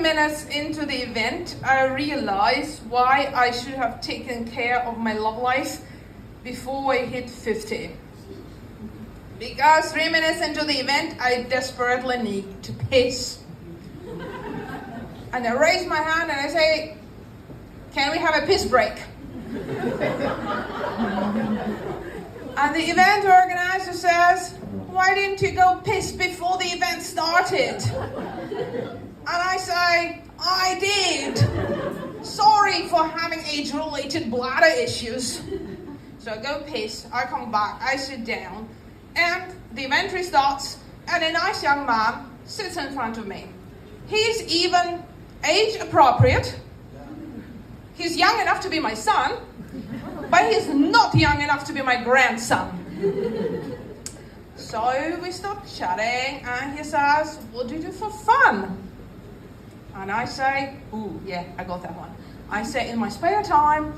minutes into the event, I realized why I should have taken care of my love life before I hit 50. Because 3 minutes into the event, I desperately need to piss. And I raise my hand and I say, "Can we have a piss break?" And the event organizer says, "Why didn't you go piss before the event started?" And I say, "I did. Sorry for having age-related bladder issues." So I go piss, I come back, I sit down, and the event restarts, and a nice young man sits in front of me. He's even age appropriate. He's young enough to be my son, but he's not young enough to be my grandson. So we start chatting, and he says, "What do you do for fun?" And I say, "Ooh, yeah, I got that one." I say, "In my spare time,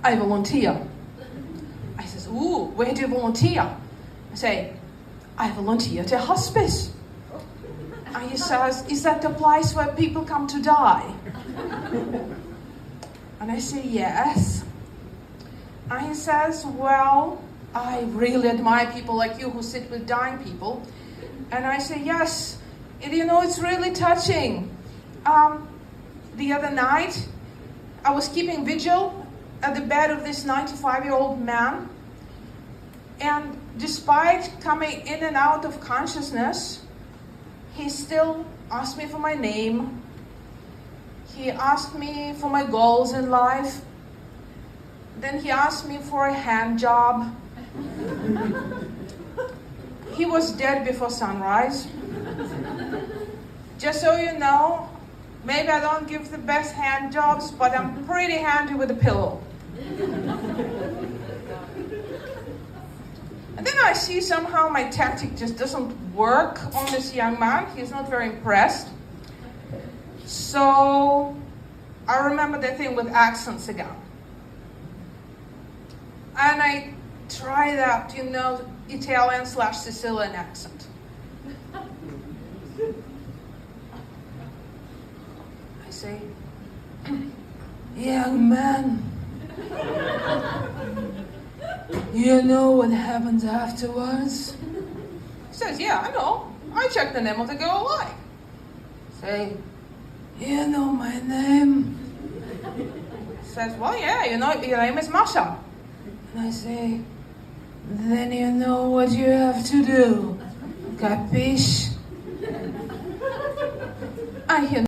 I volunteer." I says, "Ooh, where do you volunteer?" I say, "I volunteer at a hospice." And he says, "Is that the place where people come to die?" And I say, "Yes." And he says, "Well, I really admire people like you who sit with dying people." And I say, "Yes, it's really touching. The other night, I was keeping vigil at the bed of this 95-year-old man. And despite coming in and out of consciousness, he still asked me for my name. He asked me for my goals in life. Then he asked me for a hand job. He was dead before sunrise. Just so you know, maybe I don't give the best hand jobs, but I'm pretty handy with a pillow." And then I see somehow my tactic just doesn't work on this young man. He's not very impressed. So I remember the thing with accents again. And I try that, Italian/Sicilian accent. I say, "Young man, you know what happens afterwards?" He says, "Yeah, I know. I checked the name of the girl alike." Say, "You know my name?" He says, "Well, yeah, your name is Masha." And I say, "Then you know what you have to do. Capiche?" I hear